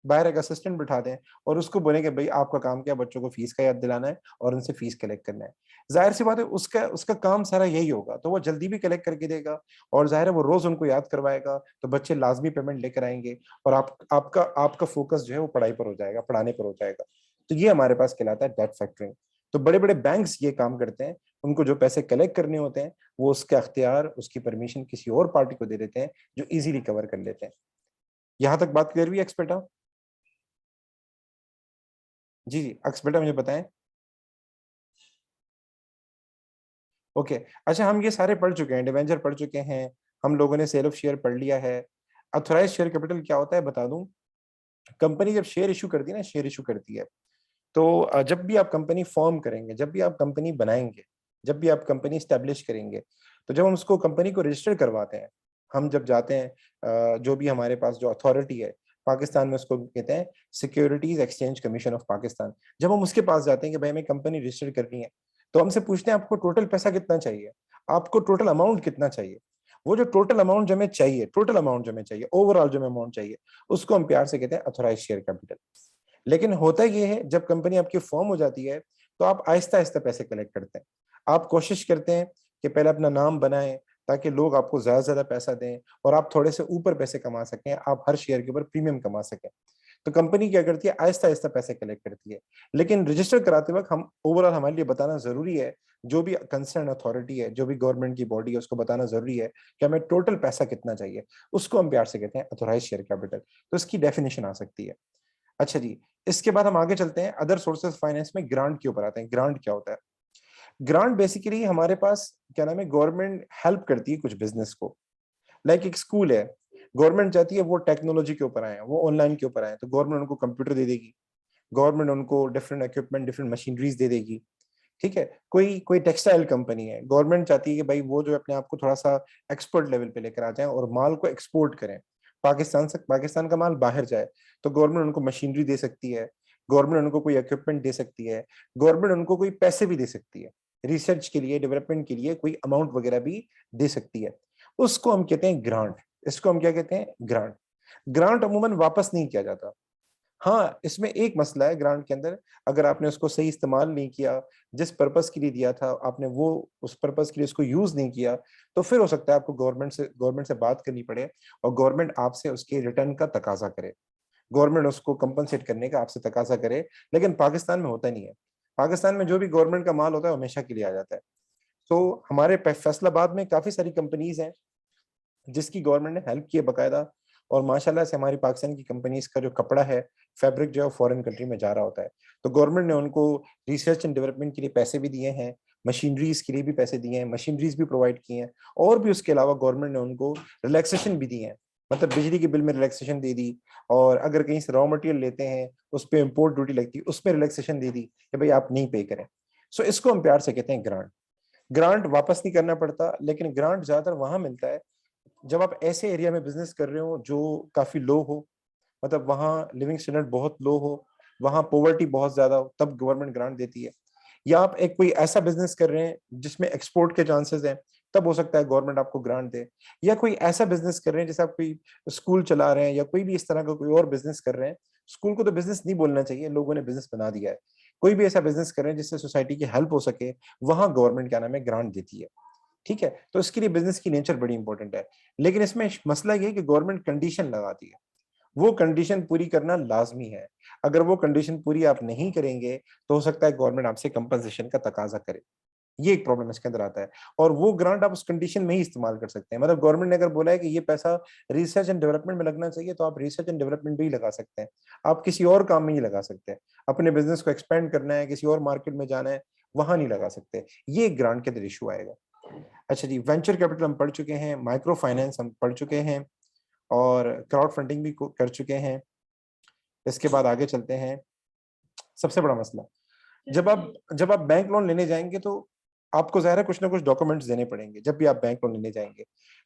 बाहर एक असिस्टेंट बिठा दें और उसको बोले कि भाई आपका काम क्या, बच्चों को फीस का याद दिलाना है और उनसे फीस कलेक्ट करना है। जाहिर सी बात है उसका उसका काम सारा यही होगा, तो वो जल्दी भी कलेक्ट करके देगा और जाहिर है वो रोज उनको याद करवाएगा, तो बच्चे लाजमी पेमेंट लेकर आएंगे और आपका आपका फोकस जो है वो पढ़ाई पर हो जाएगा, पढ़ाने पर हो जाएगा। तो ये हमारे पास कहलाता है डेट फैक्टरिंग। तो बड़े बड़े बैंक्स ये काम करते हैं, उनको जो पैसे कलेक्ट करने होते हैं वो उसका अख्तियार, उसकी परमिशन किसी और पार्टी को दे देते हैं जो इजीली कवर कर लेते हैं। यहां तक बात क्लियर हुई एक्सपेक्टा? जी जी अक्स बेटा मुझे बताएं। ओके। अच्छा, हम ये सारे पढ़ चुके हैं, डिवेंचर पढ़ चुके हैं, हम लोगों ने सेल ऑफ शेयर पढ़ लिया है। अथोराइज शेयर कैपिटल क्या होता है बता दूं। कंपनी जब शेयर इशू करती है ना, शेयर इशू करती है, तो जब भी आप कंपनी फॉर्म करेंगे, जब भी आप कंपनी बनाएंगे, जब भी आप कंपनी स्टैब्लिश करेंगे, तो जब हम उसको कंपनी को रजिस्टर करवाते हैं, हम जब जाते हैं, जो भी हमारे पास जो अथॉरिटी है, पाकिस्तान में उसको कहते हैं securities exchange commission of Pakistan. जब हम उसके पास जाते हैं कि भाई हमें कंपनी रजिस्टर करनी है, तो हमसे पूछते हैं आपको टोटल पैसा कितना चाहिए, आपको टोटल अमाउंट कितना चाहिए। वो जो टोटल अमाउंट जो हमें चाहिए, टोटल अमाउंट जो हमें चाहिए, ओवरऑल जो हमें अमाउंट चाहिए, उसको हम प्यार से कहते हैं अथोराइज शेयर कैपिटल। लेकिन होता ये है जब कंपनी आपकी फॉर्म हो जाती है, तो आप आहिस्ता आहिस्ता पैसे कलेक्ट करते हैं। आप कोशिश करते हैं कि पहले अपना नाम बनाएं ताकि लोग आपको ज्यादा से ज्यादा पैसा दें और आप थोड़े से ऊपर पैसे कमा सकें, आप हर शेयर के ऊपर प्रीमियम कमा सकें। तो कंपनी क्या करती है, आहिस्ता आहिस्ता पैसे कलेक्ट करती है। लेकिन रजिस्टर कराते वक्त हम ओवरऑल हमारे लिए बताना जरूरी है, जो भी कंसर्न अथॉरिटी है, जो भी गवर्नमेंट की बॉडी है, उसको बताना जरूरी है कि हमें टोटल पैसा कितना चाहिए। उसको हम प्यार से कहते हैं अथोराइज शेयर कैपिटल। तो इसकी डेफिनेशन आ सकती है। अच्छा जी, इसके बाद हम आगे चलते हैं, अदर सोर्सेज फाइनेंस में ग्रांट के ऊपर आते हैं। ग्रांट क्या होता है? ग्रांट बेसिकली हमारे पास क्या नाम है, गवर्नमेंट हेल्प करती है कुछ बिजनेस को। लाइक एक स्कूल है, गवर्नमेंट चाहती है वो टेक्नोलॉजी के ऊपर आए, वो ऑनलाइन के ऊपर आए, तो गवर्नमेंट उनको कंप्यूटर दे देगी, गवर्नमेंट उनको डिफरेंट इक्विपमेंट, डिफरेंट मशीनरीज दे देगी। ठीक है। कोई कोई टेक्सटाइल कंपनी है, गवर्नमेंट चाहती है कि भाई वो जो अपने आप को थोड़ा सा एक्सपर्ट लेवल पे लेकर आ जाए और माल को एक्सपोर्ट करें, पाकिस्तान से, पाकिस्तान का माल बाहर जाए, तो गवर्नमेंट उनको मशीनरी दे सकती है, गवर्नमेंट उनको कोई इक्विपमेंट दे सकती है, गवर्नमेंट उनको कोई पैसे भी दे सकती है, रिसर्च के लिए, डेवलपमेंट के लिए कोई अमाउंट वगैरह भी दे सकती है। उसको हम कहते हैं ग्रांट। इसको हम क्या कहते हैं, ग्रांट। ग्रांट अमूमन वापस नहीं किया जाता। हाँ, इसमें एक मसला है ग्रांट के अंदर, अगर आपने उसको सही इस्तेमाल नहीं किया, जिस पर्पस के लिए दिया था आपने वो उस पर्पस के लिए उसको यूज नहीं किया, तो फिर हो सकता है आपको गवर्नमेंट से बात करनी पड़े और गवर्नमेंट आपसे उसके रिटर्न का तकाजा करे, गवर्नमेंट उसको कंपनसेट करने का आपसे तकाजा करे। लेकिन पाकिस्तान में होता नहीं है। पाकिस्तान में जो भी गवर्नमेंट का माल होता है हमेशा के लिए आ जाता है। तो हमारे फैसलाबाद में काफी सारी कंपनीज हैं जिसकी गवर्नमेंट ने हेल्प की है बकायदा, और माशाल्लाह से हमारी पाकिस्तान की कंपनीज का जो कपड़ा है, फैब्रिक जो है फॉरेन कंट्री में जा रहा होता है। तो गवर्नमेंट ने उनको रिसर्च एंड डेवलपमेंट के लिए पैसे भी दिए हैं, मशीनरीज के लिए भी पैसे दिए हैं, मशीनरीज भी प्रोवाइड की हैं, और भी उसके अलावा गवर्नमेंट ने उनको रिलैक्सेशन भी दी है। मतलब बिजली के बिल में रिलैक्सेशन दे दी, और अगर कहीं से रॉ मटेरियल लेते हैं उस पर इम्पोर्ट ड्यूटी लगती है, उसमें रिलैक्सेशन दे दी कि भाई आप नहीं पे करें। सो इसको हम प्यार से कहते हैं ग्रांट। ग्रांट वापस नहीं करना पड़ता, लेकिन ग्रांट ज्यादातर वहां मिलता है जब आप ऐसे एरिया में बिजनेस कर रहे हो जो काफी लो हो, मतलब वहाँ लिविंग स्टैंडर्ड बहुत लो हो, वहाँ पॉवर्टी बहुत ज्यादा हो, तब गवर्नमेंट ग्रांट देती है। या आप एक कोई ऐसा बिजनेस कर रहे हैं जिसमें एक्सपोर्ट के चांसेस हैं, तब हो सकता है गवर्नमेंट आपको ग्रांट दे। या कोई ऐसा बिजनेस कर रहे हैं जैसे आप कोई स्कूल चला रहे हैं या कोई भी इस तरह का कोई और बिजनेस कर रहे हैं, स्कूल को तो बिजनेस नहीं बोलना चाहिए, लोगों ने बिजनेस बना दिया है, कोई भी ऐसा बिजनेस कर रहे हैं जिससे सोसाइटी की हेल्प हो सके, वहां गवर्नमेंट क्या नाम है, ग्रांट देती है। ठीक है, तो इसके लिए बिजनेस की नेचर बड़ी इंपॉर्टेंट है। लेकिन इसमें मसला ये है कि गवर्नमेंट कंडीशन लगाती है, वो कंडीशन पूरी करना लाजमी है। अगर वो कंडीशन पूरी आप नहीं करेंगे तो हो सकता है गवर्नमेंट आपसे कंपनसेशन का तकाजा करे। ये एक प्रॉब्लम इसके अंदर आता है। और वो ग्रांट आप उस कंडीशन में ही इस्तेमाल कर सकते हैं। मतलब गवर्नमेंट ने अगर बोला है कि ये पैसा रिसर्च एंड डेवलपमेंट में लगना चाहिए, तो आप रिसर्च एंड डेवलपमेंट में ही लगा सकते हैं। आप किसी और काम में नहीं लगा सकते। अपने बिजनेस को एक्सपेंड करना है, किसी और मार्केट में जाना है, वहां नहीं लगा सकते। ये एक ग्रांट के अंदर इशू आएगा। अच्छा जी, वेंचर कैपिटल हम पढ़ चुके हैं, माइक्रो फाइनेंस हम पढ़ चुके हैं, और क्राउड फंडिंग भी कर चुके हैं। इसके बाद आगे चलते हैं। सबसे बड़ा मसला, जब आप बैंक लोन लेने जाएंगे तो आपको ज़ाहिर है कुछ ना कुछ डॉक्यूमेंट्स देने पड़ेंगे। जब भी आप बैंक लोन लेने जाएंगे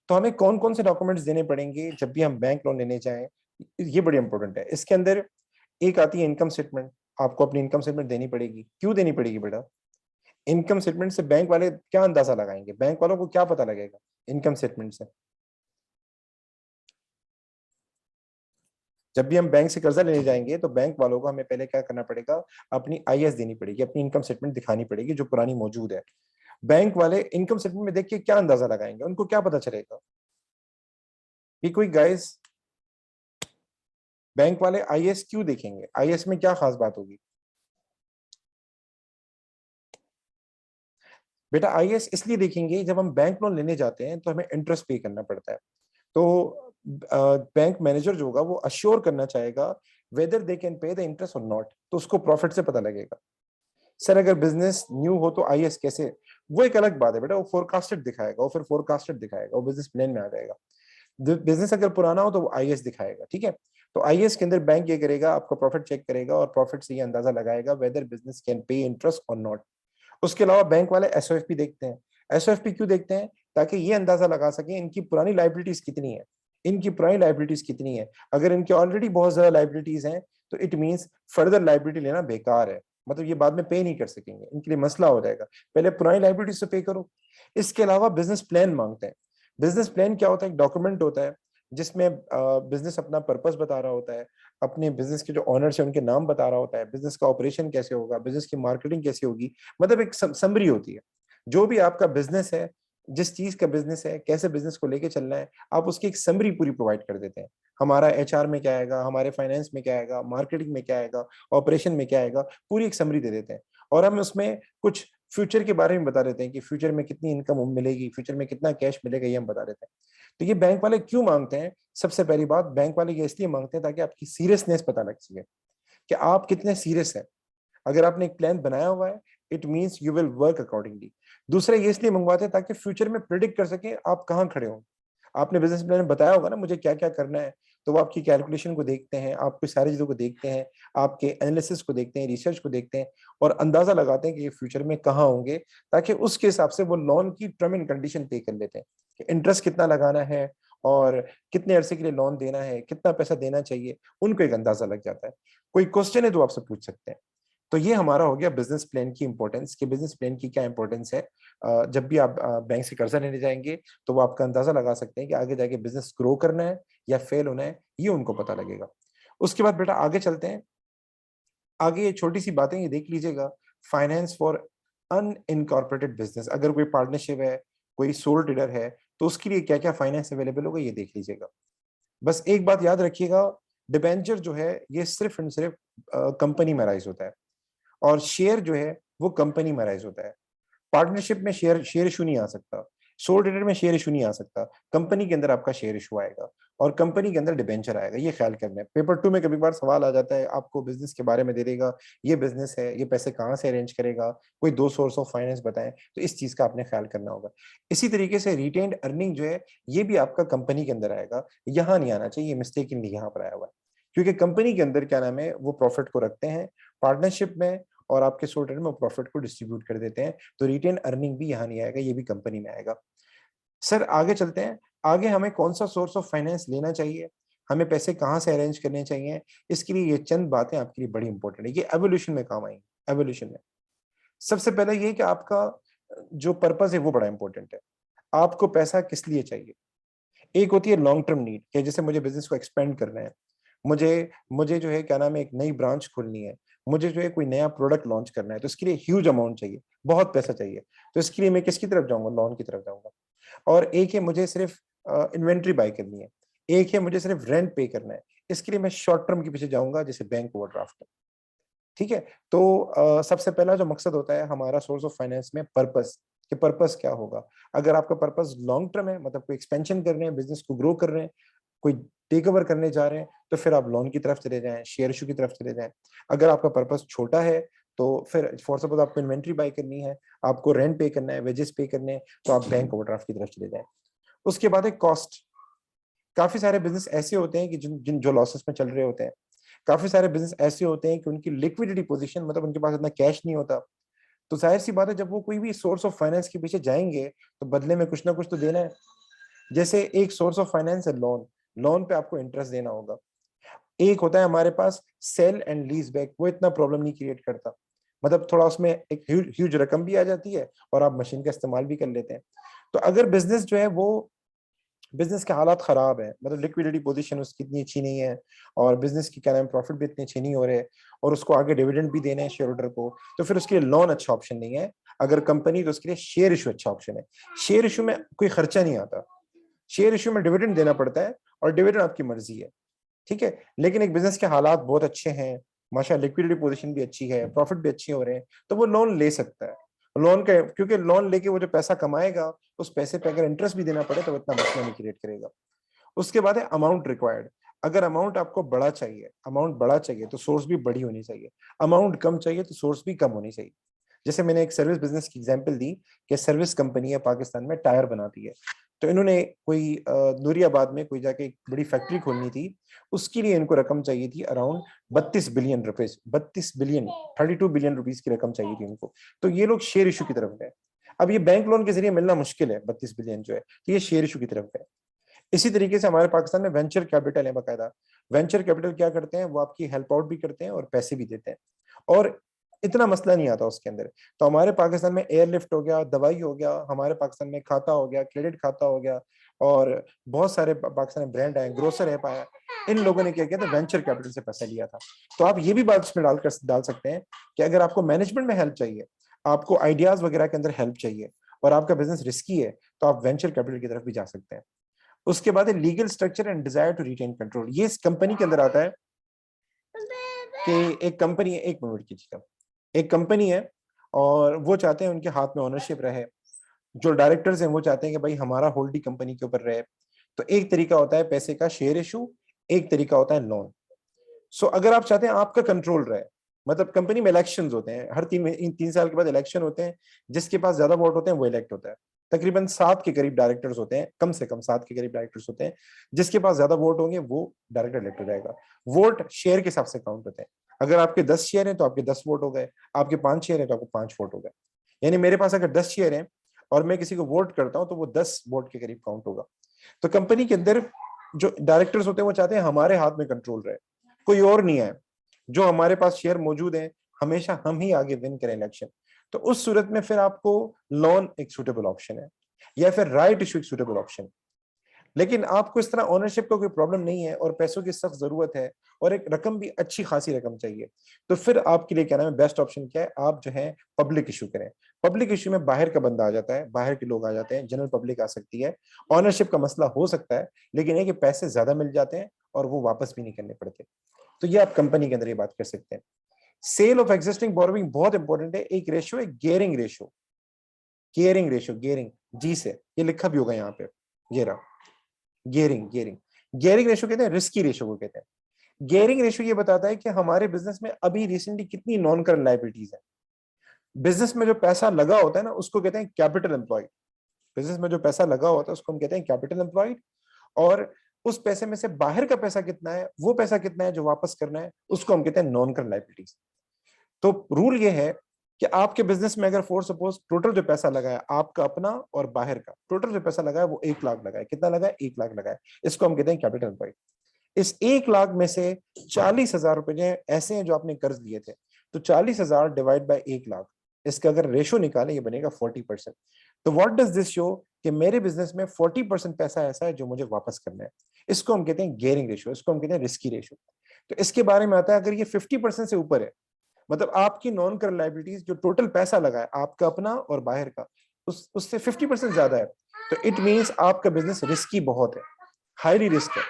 तो हमें कौन कौन से डॉक्यूमेंट्स देने पड़ेंगे जब भी हम बैंक लोन लेने जाएं, ये बड़ी इंपॉर्टेंट है। इसके अंदर एक आती है इनकम स्टेटमेंट। आपको अपनी इनकम स्टेटमेंट देनी पड़ेगी। क्यों देनी पड़ेगी बेटा? इनकम स्टेटमेंट से बैंक वाले क्या अंदाजा लगाएंगे? बैंक वालों को क्या पता लगेगा इनकम स्टेटमेंट से? जब भी हम बैंक से कर्जा लेने जाएंगे तो बैंक वालों को हमें पहले क्या करना पड़ेगा? अपनी आईएस देनी पड़ेगी, अपनी इनकम स्टेटमेंट दिखानी पड़ेगी जो पुरानी मौजूद है। बैंक वाले इनकम स्टेटमेंट में देख के क्या अंदाजा लगाएंगे? उनको क्या पता चलेगा कि कोई गाइस, बैंक वाले आईएस क्यों देखेंगे? आईएस में क्या खास बात होगी बेटा? आईएस इसलिए देखेंगे, जब हम बैंक लोन लेने जाते हैं तो हमें इंटरेस्ट पे करना पड़ता है। तो बैंक मैनेजर जो होगा वो अश्योर करना चाहेगा whether they can pay the interest और नॉट, तो उसको प्रॉफिट से पता लगेगा। सर अगर बिजनेस न्यू हो तो आईएस कैसे? वो एक अलग बात है बेटा, वो फोरकास्टेड दिखाएगा, वो फिर फोरकास्टेड दिखाएगा, वो बिजनेस प्लान में आ जाएगा। बिजनेस अगर पुराना हो तो वो आईएस दिखाएगा, ठीक है। तो आईएस के अंदर बैंक ये करेगा, आपका प्रॉफिट चेक करेगा और प्रॉफिट से ये अंदाजा लगाएगा whether business can pay interest और नॉट। उसके अलावा बैंक वाले एसओएफपी देखते हैं। एसओएफपी क्यों देखते हैं? ताकि ये अंदाजा लगा सके इनकी पुरानी लाइबिलिटीज कितनी है। इनकी पुरानी लाइबिलिटीज कितनी है? अगर इनके ऑलरेडी बहुत ज्यादा लाइबिलिटीज हैं तो इट मींस फर्दर लाइबिलिटी लेना बेकार है। मतलब ये बाद में पे नहीं कर सकेंगे, इनके लिए मसला हो जाएगा। पहले पुरानी लाइबिलिटीज से पे करो। इसके अलावा बिजनेस प्लान मांगते हैं। बिजनेस प्लान क्या होता है? एक डॉक्यूमेंट होता है जिसमें बिजनेस अपना पर्पस बता रहा होता है, अपने बिजनेस के जो ऑनर्स है उनके नाम बता रहा होता है, बिजनेस का ऑपरेशन कैसे होगा, बिजनेस की मार्केटिंग कैसे होगी। मतलब एक समरी होती है। जो भी आपका बिजनेस है, जिस चीज का बिजनेस है, कैसे बिजनेस को लेके चलना है, आप उसकी एक समरी पूरी प्रोवाइड कर देते हैं। हमारा एचआर में क्या आएगा, हमारे फाइनेंस में क्या आएगा, मार्केटिंग में क्या आएगा, ऑपरेशन में क्या आएगा, पूरी एक समरी दे देते हैं। और हम उसमें कुछ फ्यूचर के बारे में बता देते हैं कि फ्यूचर में कितनी इनकम मिलेगी, फ्यूचर में कितना कैश मिलेगा, ये हम बता देते हैं। तो ये बैंक वाले क्यों मांगते हैं? सबसे पहली बात, बैंक वाले ये इसलिए मांगते हैं ताकि आपकी सीरियसनेस पता लग सके कि आप कितने सीरियस हैं। अगर आपने एक प्लान बनाया हुआ है, it means you will work accordingly. दूसरा ये इसलिए मंगवाते हैं ताकि फ्यूचर में प्रिडिक्ट कर सके आप कहाँ खड़े हो। आपने बिजनेस प्लान में बताया होगा ना मुझे क्या क्या करना है, तो वो आपकी कैलकुलेशन को देखते हैं, आपकी सारी चीजों को देखते हैं, आपके एनालिसिस को देखते हैं, रिसर्च को देखते हैं, और अंदाजा लगाते हैं कि ये फ्यूचर में कहाँ होंगे, ताकि उसके हिसाब से वो लोन की टर्म एंड कंडीशन तय कर लेते हैं कि इंटरेस्ट कितना लगाना है और कितने अरसे के लिए लोन देना है, कितना पैसा देना चाहिए। उनको एक अंदाजा लग जाता है। कोई क्वेश्चन है तो आपसे पूछ सकते हैं। तो ये हमारा हो गया बिजनेस प्लान की इंपॉर्टेंस, कि बिजनेस प्लान की क्या इंपॉर्टेंस है। जब भी आप बैंक से कर्जा लेने जाएंगे तो वो आपका अंदाजा लगा सकते हैं कि आगे जाके बिजनेस ग्रो करना है या फेल होना है, ये उनको पता लगेगा। उसके बाद बेटा आगे चलते हैं। आगे ये छोटी सी बातें ये देख लीजिएगा। फाइनेंस फॉर अनइनकॉर्पोरेटेड बिजनेस, अगर कोई पार्टनरशिप है, कोई सोल ट्रेडर है, तो उसके लिए क्या क्या फाइनेंस अवेलेबल होगा ये देख लीजिएगा। बस एक बात याद रखिएगा, डिबेंचर जो है ये सिर्फ एंड सिर्फ कंपनी में राइज होता है, और शेयर जो है वो कंपनी में राइज होता है। पार्टनरशिप में शेयर शेयर इशू नहीं आ सकता, सोल ट्रेडर में शेयर इशू नहीं आ सकता। कंपनी के अंदर आपका शेयर इशू आएगा और कंपनी के अंदर डिबेंचर आएगा। ये ख्याल करना है। पेपर 2 में कभी बार सवाल आ जाता है, आपको बिजनेस के बारे में दे देगा, ये बिजनेस है, ये पैसे कहाँ से अरेंज करेगा, कोई 2 सोर्स ऑफ फाइनेंस बताएं, तो इस चीज का आपने ख्याल करना होगा। इसी तरीके से रिटेन्ड अर्निंग जो है ये भी आपका कंपनी के अंदर आएगा, यहाँ नहीं आना चाहिए, मिस्टेक यहाँ पर आया हुआ है। क्योंकि कंपनी के अंदर क्या नाम है वो प्रॉफिट को रखते हैं, पार्टनरशिप में और आपके सोल ट्रेडर में प्रॉफिट को डिस्ट्रीब्यूट कर देते हैं। तो रिटेन अर्निंग भी यहाँ नहीं आएगा, ये भी कंपनी में आएगा। सर आगे चलते हैं। आगे हमें कौन सा सोर्स ऑफ फाइनेंस लेना चाहिए, हमें पैसे कहाँ से अरेंज करने चाहिए, इसके लिए ये चंद बातें आपके लिए बड़ी इंपॉर्टेंट है, ये एवोल्यूशन में काम आएंगी। एवोल्यूशन में सबसे पहले ये कि आपका जो पर्पस है वो बड़ा इंपॉर्टेंट है। आपको पैसा किस लिए चाहिए? एक होती है लॉन्ग टर्म नीड, कि जैसे मुझे बिजनेस को एक्सपेंड करना है, मुझे मुझे जो है क्या नाम है एक नई ब्रांच खोलनी है, मुझे जो है कोई नया प्रोडक्ट लॉन्च करना है, तो इसके लिए ह्यूज अमाउंट चाहिए। बहुत पैसा चाहिए, तो इसके लिए मैं किसकी तरफ जाऊंगा? लोन की तरफ जाऊंगा। और एक है मुझे सिर्फ इन्वेंट्री बाय करनी है, एक है मुझे सिर्फ रेंट पे करना है, इसके लिए मैं शॉर्ट टर्म के पीछे जाऊंगा, जैसे बैंक ओवरड्राफ्ट। ठीक है। तो सबसे पहला जो मकसद होता है हमारा सोर्स ऑफ फाइनेंस में, पर्पस, कि पर्पस क्या होगा। अगर आपका पर्पस लॉन्ग टर्म है, मतलब कोई एक्सपेंशन कर रहे हैं, बिजनेस को ग्रो कर रहे हैं, कोई टेक ओवर करने जा रहे हैं, तो फिर आप लोन की तरफ चले जाएं, शेयर इशू की तरफ चले जाएं। अगर आपका पर्पस छोटा है, तो फिर फॉर सपोज आपको इन्वेंट्री बाय करनी है, आपको रेंट पे करना है, वेजेस पे करने हैं, तो आप बैंक ओवरड्राफ्ट की तरफ चले जाएं। उसके बाद है कॉस्ट। काफी सारे बिजनेस ऐसे होते हैं कि जिन जिन जो लॉसेस में चल रहे होते हैं। काफी सारे बिजनेस ऐसे होते हैं कि उनकी लिक्विडिटी पोजीशन, मतलब उनके पास इतना कैश नहीं होता। तो जाहिर सी बात है, जब वो कोई भी सोर्स ऑफ फाइनेंस के पीछे जाएंगे, तो बदले में कुछ ना कुछ तो देना है। जैसे एक सोर्स ऑफ फाइनेंस है लोन, लोन पे आपको इंटरेस्ट देना होगा। एक होता है हमारे पास सेल एंड लीज बैक, वो इतना प्रॉब्लम नहीं क्रिएट करता, मतलब थोड़ा उसमें एक ह्यूज रकम भी आ जाती है और आप मशीन का इस्तेमाल भी कर लेते हैं। तो अगर बिजनेस जो है वो, बिजनेस के हालात खराब है, मतलब लिक्विडिटी पोजीशन उसकी इतनी अच्छी नहीं है, और बिजनेस की क्या नाम प्रॉफिट भी इतने अच्छे नहीं हो रहे, और उसको आगे डिविडेंड भी देने हैं शेयर होल्डर को, तो फिर उसके लिए लोन अच्छा ऑप्शन नहीं है। अगर कंपनी, तो उसके लिए शेयर इशू अच्छा ऑप्शन है। शेयर इशू में कोई खर्चा नहीं आता, शेयर इशू में डिविडेंड देना पड़ता है, और डिविडेंड आपकी मर्जी है। ठीक है। लेकिन एक बिजनेस के हालात बहुत अच्छे हैं, माशा लिक्विडिटी पोजीशन भी अच्छी है, प्रॉफिट भी अच्छे हो रहे हैं, तो वो लोन ले सकता है। लोन का, क्योंकि लोन लेके वो जो पैसा कमाएगा, उस पैसे पे अगर इंटरेस्ट भी देना पड़े, तो वो इतना मसला नहीं क्रिएट करेगा। उसके बाद है अमाउंट रिक्वायर्ड। अगर अमाउंट आपको बड़ा चाहिए, अमाउंट बड़ा चाहिए, तो सोर्स भी बड़ी होनी चाहिए। अमाउंट कम चाहिए, तो सोर्स भी कम होनी चाहिए। जैसे मैंने एक सर्विस बिजनेस की एग्जांपल दी, कि सर्विस कंपनी है पाकिस्तान में, टायर बनाती है। तो इन्होंने कोई नूरियाबाद में कोई जाके एक बड़ी फैक्ट्री खोलनी थी। उसके लिए इनको रकम चाहिए थी around 32 billion rupees, 32 billion, 32 billion rupees की रकम चाहिए थी उनको। तो ये लोग शेयर इशू की तरफ गए। अब ये बैंक लोन के जरिए मिलना मुश्किल है 32 बिलियन जो है, तो ये शेयर इशू की तरफ गए। इसी तरीके से हमारे पाकिस्तान में वेंचर कैपिटल है बाकायदा। वेंचर कैपिटल क्या करते हैं, वो आपकी हेल्प आउट भी करते हैं और पैसे भी देते हैं, और इतना मसला नहीं आता उसके अंदर। तो हमारे पाकिस्तान में एयरलिफ्ट हो गया, दवाई हो गया, हमारे पाकिस्तान में खाता हो गया, क्रेडिट खाता हो गया, और बहुत सारे पाकिस्तान में ब्रांड आए, ग्रोसर ऐप आया। इन लोगों ने क्या किया था, वेंचर कैपिटल से पैसा लिया था। तो आप ये भी बात इसमें डाल सकते हैं कि अगर आपको मैनेजमेंट में हेल्प चाहिए, आपको आइडियाज वगैरह के अंदर हेल्प चाहिए, और आपका बिजनेस रिस्की है, तो आप वेंचर कैपिटल की तरफ भी जा सकते हैं। उसके बाद है legal structure and desire to retain control. ये इस कंपनी के अंदर आता है कि एक कंपनी है, एक मिनट कीजिएगा, एक कंपनी है, और वो चाहते हैं उनके हाथ में ओनरशिप रहे। जो डायरेक्टर्स हैं वो चाहते हैं कि भाई हमारा होल्डिंग कंपनी के ऊपर रहे। तो एक तरीका होता है पैसे का शेयर इशू, एक तरीका होता है लोन। सो अगर आप चाहते हैं आपका कंट्रोल रहे, मतलब कंपनी में इलेक्शंस होते हैं, हर 3 साल के बाद इलेक्शन होते हैं, जिसके पास ज्यादा वोट होते हैं वो इलेक्ट होता है। तकरीबन 7 के करीब डायरेक्टर्स होते हैं, कम से कम 7 के करीब डायरेक्टर्स होते हैं, जिसके पास ज्यादा वोट होंगे वो डायरेक्टर इलेक्ट हो जाएगा। वोट शेयर के हिसाब से काउंट होते हैं। अगर आपके 10 शेयर हैं तो आपके 10 वोट हो गए, आपके 5 शेयर हैं तो आपको 5 वोट हो गए। यानी मेरे पास अगर 10 शेयर हैं और मैं किसी को वोट करता हूं, तो वो 10 वोट के करीब काउंट होगा। तो कंपनी के अंदर जो डायरेक्टर्स होते हैं वो चाहते हैं हमारे हाथ में कंट्रोल रहे, कोई और नहीं है, जो हमारे पास शेयर मौजूद है, हमेशा हम ही आगे विन करें इलेक्शन। तो उस सूरत में फिर आपको लोन एक सूटेबल ऑप्शन है, या फिर राइट इशू एक सूटेबल ऑप्शन। लेकिन आपको इस तरह ओनरशिप का कोई प्रॉब्लम नहीं है, और पैसों की सख्त जरूरत है, और एक रकम भी अच्छी खासी रकम चाहिए, तो फिर आपके लिए क्या नाम है, बेस्ट ऑप्शन क्या है, आप जो है पब्लिक इशू करें। पब्लिक इशू में बाहर का बंदा आ जाता है, बाहर के लोग आ जाते हैं, जनरल पब्लिक आ सकती है। ऑनरशिप का मसला हो सकता है, लेकिन ये कि पैसे ज्यादा मिल जाते हैं और वो वापस भी नहीं करने पड़ते। तो ये आप कंपनी के अंदर ये बात कर सकते हैं। सेल ऑफ एग्जिस्टिंग बोरोइंग बहुत इंपॉर्टेंट है। एक रेशियो है gearing ratio, gearing ratio, gearing G से, ये लिखा भी होगा यहाँ पे, ये रहा गियरिंग। गियरिंग गियरिंग रेशियो कहते हैं, रिस्की रेशियो को कहते हैं। गियरिंग रेशियो ये बताता है कि हमारे बिजनेस में अभी रिसेंटली कितनी नॉन करंट लायबिलिटीज है। बिजनेस में जो पैसा लगा होता है ना, उसको कहते हैं कैपिटल एम्प्लॉयड। बिजनेस में जो पैसा लगा होता है उसको हम कहते हैं कैपिटल एम्प्लॉयड। और उस पैसे में से बाहर का पैसा कितना है, वो पैसा कितना है जो वापस करना है, उसको हम कहते हैं नॉन करंट लायबिलिटीज। तो रूल ये है कि आपके बिजनेस में अगर फॉर सपोज टोटल जो पैसा लगा है आपका अपना और बाहर का, टोटल जो पैसा लगा है वो 1 लाख लगा है, कितना लगा है, 1 लाख लगा है, इसको हम कहते हैं कैपिटल एम्प्लॉयड। इस 1 लाख में से 40,000 रुपए जो ऐसे हैं जो आपने कर्ज लिए थे, तो 40,000 डिवाइड बाय 1 लाख, इसका अगर रेशो निकाले, ये बनेगा 40%। तो व्हाट डज दिस शो, कि मेरे बिजनेस में 40% पैसा ऐसा है जो मुझे वापस करना है। इसको हम कहते हैं गियरिंग रेशियो, इसको हम कहते हैं रिस्की रेशियो। तो इसके बारे में आता है, अगर ये 50% से ऊपर है, मतलब आपकी नॉन करंट लायबिलिटीज जो टोटल पैसा लगा है आपका अपना और बाहर का, उससे 50% ज्यादा है। तो इट मींस आपका बिजनेस रिस्की बहुत है, हाईली रिस्क है।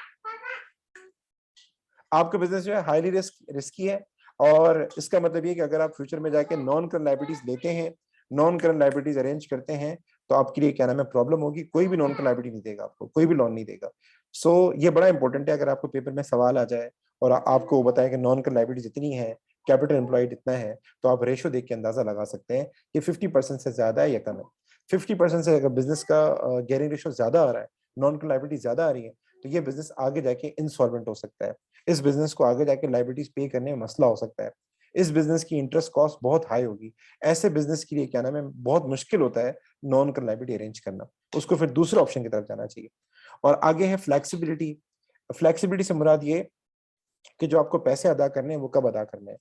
आपका बिजनेस जो है हाईली रिस्की है। और इसका मतलब ये कि अगर आप फ्यूचर में जाके नॉन करंट लायबिलिटीज लेते हैं, नॉन करंट लायबिलिटीज अरेंज करते हैं, तो आपके लिए क्या नाम है प्रॉब्लम होगी। कोई भी नॉन करंट लायबिलिटी नहीं देगा आपको, कोई भी लोन नहीं देगा। सो ये बड़ा इंपॉर्टेंट है। अगर आपको पेपर में सवाल आ जाए और आपको बताया कि नॉन करंट लायबिलिटी जितनी है, कैपिटल एम्प्लॉयड इतना है, तो आप रेशियो देख के अंदाजा लगा सकते हैं कि 50% से ज्यादा है या कम है। 50% से अगर बिजनेस का गेयरिंग रेशियो ज्यादा आ रहा है, नॉन करंट लायबिलिटी ज्यादा आ रही है, तो ये बिजनेस आगे जाके इंसॉल्वेंट हो सकता है। इस बिजनेस को आगे जाके लायबिलिटीज पे करने में मसला हो सकता है। इस बिजनेस की इंटरेस्ट कॉस्ट बहुत हाई होगी। ऐसे बिजनेस के लिए क्या नाम है बहुत मुश्किल होता है नॉन करंट लायबिलिटी अरेंज करना। उसको फिर दूसरे ऑप्शन की तरफ जाना चाहिए। और आगे है फ्लेक्सिबिलिटी। फ्लेक्सिबिलिटी से मुराद ये कि जो आपको पैसे अदा करने हैं वो कब अदा करने हैं।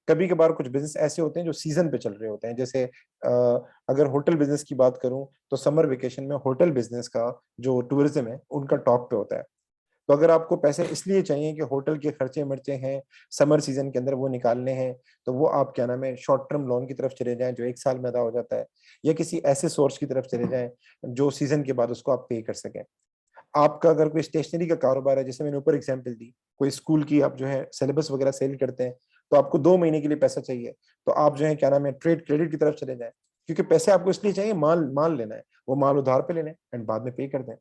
कभी कभार कुछ बिजनेस ऐसे होते हैं जो सीजन पे चल रहे होते हैं। जैसे अगर होटल बिजनेस की बात करूं तो समर वेकेशन में होटल बिजनेस का जो टूरिज्म है उनका टॉप पे होता है। तो अगर आपको पैसे इसलिए चाहिए कि होटल के खर्चे मर्चे हैं, समर सीजन के अंदर वो निकालने हैं, तो वो आप क्या नाम है शॉर्ट टर्म लोन की तरफ चले जाएं जो 1 साल में अदा हो जाता है, या किसी ऐसे सोर्स की तरफ चले जाएं जो सीजन के बाद उसको आप पे कर सकें। आपका अगर कोई स्टेशनरी का कारोबार है, जैसे मैंने ऊपर एग्जांपल दी, कोई स्कूल की आप जो है सिलेबस वगैरह सेल करते हैं, तो आपको 2 महीने के लिए पैसा चाहिए, तो आप जो है क्या नाम है ट्रेड क्रेडिट की तरफ चले जाएं। क्योंकि पैसे आपको इसलिए चाहिए, माल माल लेना है, वो माल उधार पे ले लें एंड बाद में पे कर दें।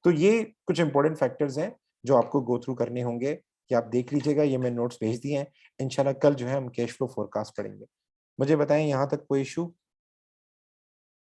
तो ये कुछ इंपॉर्टेंट फैक्टर्स हैं जो आपको गो थ्रू करने होंगे, कि आप देख लीजिएगा। ये मैं नोट्स भेज दिए हैं। इंशाल्लाह कल जो है हम कैश फ्लो फोरकास्ट पढ़ेंगे। मुझे बताएं यहाँ तक कोई इशू?